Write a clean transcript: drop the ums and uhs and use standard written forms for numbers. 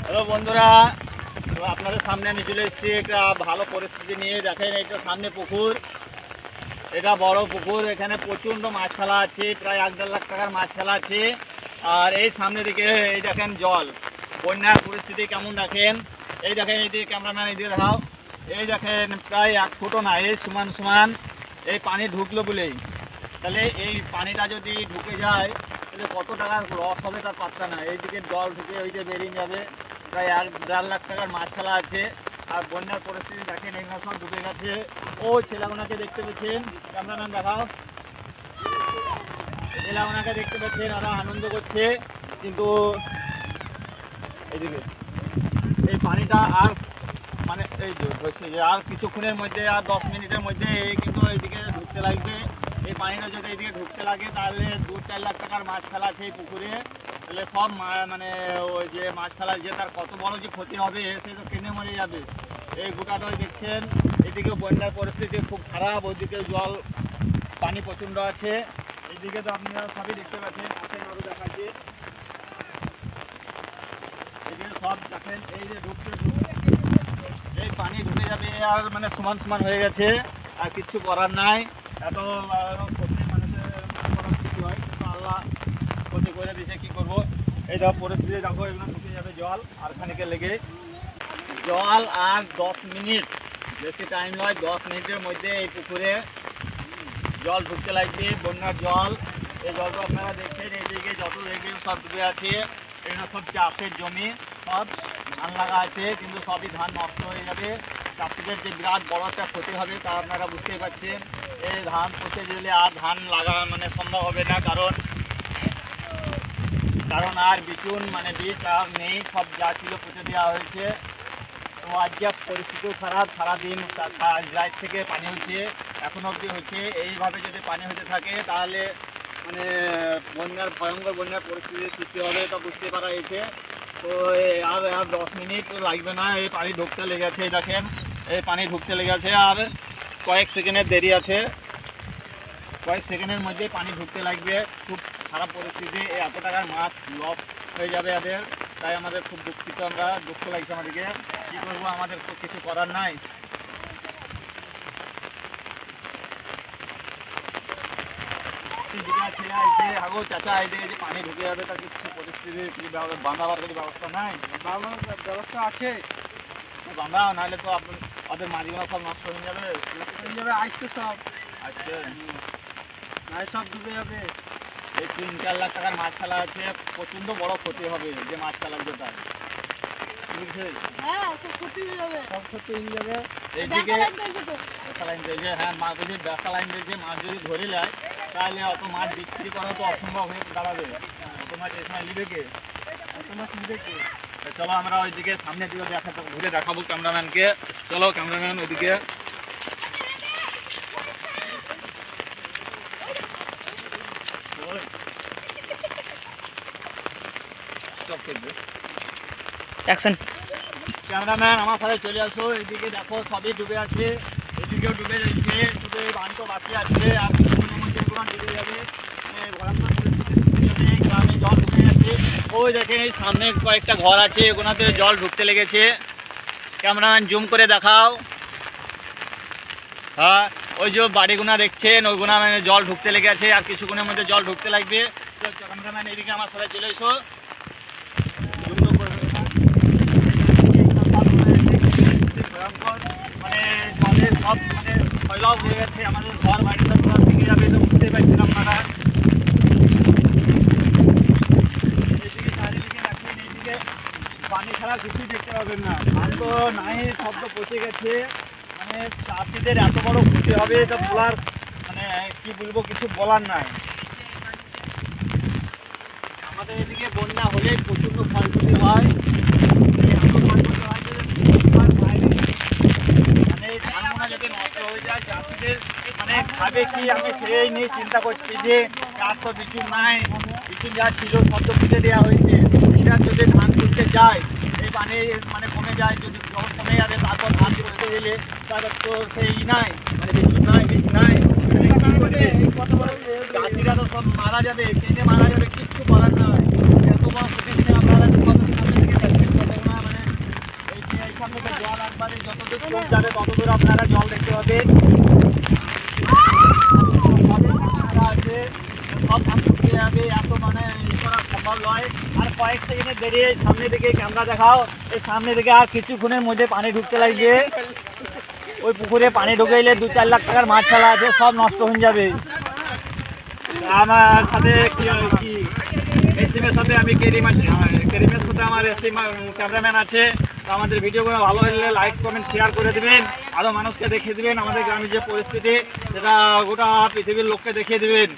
Hello বন্ধুরা, তো আপনাদের সামনে আমি চলে এসেছি একটা ভালো পরিস্থিতি নিয়ে। দেখেন এটা সামনে পুকুর, এটা বড় পুকুর, এখানে প্রচণ্ড মাছ ফেলা আছে, প্রায় 1-1.5 লাখ টাকার মাছ ফেলা আছে। আর এই সামনে দিকে এই দেখেন জল, বন্যার পরিস্থিতি কেমন দেখেন। এই দেখেন এইদিকে ক্যামেরাম্যান এইদিকে দেখাও, এই দেখেন প্রায় 1 ফুটও না, এই সমান সমান এই পানি ঢুকলো বলেই। তাহলে এই পানিটা যদি ঢুকে যায় তাহলে কত টাকার লস হবে তার পাত্তা না। এইদিকে জল ঢুকে ওই যে বেরিয়ে যাবে, প্রায় 1-1.5 লাখ টাকার মাছ ফেলা আছে। আর বন্যার পরিস্থিতি দেখেন, এগুলো সব ডুবে গেছে। ও ছেলেগুনাকে দেখতে পেয়েছেন, ক্যামেরাম্যান দেখাও, ছেলেগুনাকে দেখতে পাচ্ছেন, ওরা আনন্দ করছে। কিন্তু এইদিকে এই পানিটা আর মানে এই হচ্ছে যে আর কিছুক্ষণের মধ্যে, আর 10 মিনিটের মধ্যে কিন্তু এইদিকে ঢুকতে লাগবে। এই পানিটা যদি এইদিকে ঢুকতে লাগে তাহলে 2-4 লাখ টাকার মাছ ফেলা আছে এই পুকুরে। তাহলে সব মানে ওই যে মাছ ফেলার যে তার কত বড় যে ক্ষতি হবে সে তো কেনে মরে যাবে। এই গোটাটাই দেখছেন, এদিকে বন্যার পরিস্থিতি খুব খারাপ, ওইদিকে জল পানি প্রচণ্ড আছে। এইদিকে তো আপনারা সবই দেখতে পাচ্ছেন, আসেন আরও দেখাচ্ছি। এদিকে সব দেখেন, এই যে ঢুকতে এই পানি ঢুকে যাবে, আর মানে সমান সমান হয়ে গেছে, আর কিচ্ছু করার নাই। এত ক্ষতি মানুষের করার ক্ষতি হয়, কিন্তু আল্লাহ ক্ষতি করে দিয়েছে, কী করবো। এই দেখো পরিস্থিতি দেখো, এগুলো ঢুকে যাবে জল আর খানিকে লেগে। জল আর 10 মিনিট, বেশি টাইম নয়, 10 মিনিটের মধ্যে এই পুকুরে জল ঢুকতে লাগবে, বন্যার জল। এই জলটা আপনারা দেখছেন, এইদিকে যত দেখবেন সব ডুবে আছে। এগুলো সব চাষের জমি, সব ধান লাগা আছে, কিন্তু সবই ধান নষ্ট হয়ে যাবে। চাষিদের যে বিরাট বড় একটা ক্ষতি হবে তা আপনারা বুঝতেই পারছেন। এই ধান পচে গেলে আর ধান লাগা মানে সম্ভব হবে না, কারণ আর বিচুন মানে বীজ আর নেই, সব যা ছিল পচে দেওয়া হয়েছে। তো আজকে পরিস্থিতিও খারাপ, সারাদিন রাত থেকে পানি হচ্ছে, এখন অবধি হচ্ছে। এইভাবে যদি পানি হতে থাকে তাহলে মানে ভয়ঙ্কর বন্যার পরিস্থিতির সৃষ্টি হবে, তা বুঝতে পারা গেছে। তো আর 10 মিনিট লাগবে না, এই পানি ঢুকতে লেগেছে। দেখেন এই পানি ঢুকতে লেগেছে, আর কয়েক সেকেন্ডের দেরি আছে, কয়েক সেকেন্ডের মধ্যে পানি ঢুকতে লাগবে। খুব খারাপ পরিস্থিতি, এই এত টাকার মাছ লস হয়ে যাবে এদের। তাই আমাদের খুব দুঃখিত, আমরা দুঃখ লাগছে আমাদেরকে। কী করবো, আমাদের তো কিছু করার নাই। আগো চাচা এদিকে যে পানি ঢুকে যাবে, তার কিছু পরিস্থিতি বাঁধাবার কোনো ব্যবস্থা নাই? বাঁধানোর ব্যবস্থা আছে, বাঁধাও, নাহলে তো আপনার ওদের মাছগুলো সব নষ্ট হয়ে যাবে। আসছে সব, আসছে নাই, সব ডুবে যাবে। এই 3-4 লাখ টাকার মাছ ফেলা আছে, প্রচণ্ড বড় ক্ষতি হবে যে মাছ ফেলার যেটা। হ্যাঁ, মাছ যদি ধরে নেয় তাহলে অত মাছ বিক্রি করা তো অসম্ভব হয়ে দাঁড়াবে। অত মাছ এই সময় নিবে কে? চলো আমরা ওইদিকে সামনের দিকে ঘুরে দেখাবো ক্যামেরাম্যানকে। চলো ক্যামেরাম্যান ওইদিকে। ক্যামেরাম্যান আমার সাথে চলে আসো, এদিকে দেখো সবই ডুবে আছে, এদিকেও ডুবে যাচ্ছে, শুধু এই বাঁধ বাকি আছে, আর কিছুক্ষণের মধ্যে ডুবে যাবে। ভয়ঙ্কর পরিস্থিতি, গ্রামে জল ঢুকে যাচ্ছে। ওই দেখেন এই সামনে কয়েকটা ঘর আছে, ওগুলোতে জল ঢুকতে লেগেছে। ক্যামেরাম্যান জুম করে দেখাও। হ্যাঁ, ওই যে বাড়িগুনা দেখছেন, ওইগুনা মানে জল ঢুকতে লেগেছে, আর কিছুক্ষণের মধ্যে জল ঢুকতে লাগবে। তো ক্যামেরাম্যান এদিকে আমার সাথে চলে এসো। মানে জলের সব মানে সৈলাভ হয়ে গেছে, আমাদের ঘর বাড়িটা পুরো ভেঙে যাবে, তো বুঝতেই পারছেন আপনারা। এইদিকে চারিদিকে দেখেন, এইদিকে পানি ছাড়া কিছুই দেখতে পাবেন না, ধান তো নাই, সব তো পচে গেছে। মানে চাষিদের এত বড় ক্ষতি হবে এটা বলার মানে কি বলবো, কিছু বলার নাই। আমাদের এদিকে বন্যা হলে প্রচণ্ড ক্ষয়ক্ষতি হয়, মানে ধানগুলো যদি নষ্ট হয়ে যায় চাষিদের মানে খাবে কি, আমি সেই নিয়ে চিন্তা করছি যে আর তো বিচুন নাই, বিচুন যা ছিল সব তো পুঁতে দেওয়া হয়েছে। এটা যদি ধান তুলতে যায়, এই পানি মানে কমে যায়, যদি জল কমে যাবে তারপর ধান তুলতে গেলে তারপর তো সেই নাই, মানে বিচুন নাই, বীজ নাই, চাষিরা তো সব মারা যাবে, কেটে মারা যাবে, কিচ্ছু করার নাই। এত বড় ক্ষতি আপনারা ডুব যাবে তত দূর আপনারা জল দেখতে পাবেন। সব ধান ঢুকে যাবে, এত মানে ই করা সম্ভব নয়। আর কয়েক সেকেন্ডে বেরিয়ে সামনে দিকে ক্যামেরা দেখাও, এই সামনে দিকে আর কিছুক্ষণের মধ্যে পানি ঢুকতে লাগবে। ওই পুকুরে পানি ঢুকে গেলে 2-4 লাখ টাকার মাছ ফেলা আছে, সব নষ্ট হয়ে যাবে। আমার সাথে কি এসিমের সাথে আমি কেরিমের সাথে আমার এসিম ক্যামেরাম্যান আছে। তো আমাদের ভিডিওগুলো ভালো হলে লাইক কমেন্ট শেয়ার করে দেবেন, আরও মানুষকে দেখিয়ে দেবেন আমাদের গ্রামের যে পরিস্থিতি, সেটা গোটা পৃথিবীর লোককে দেখিয়ে দেবেন।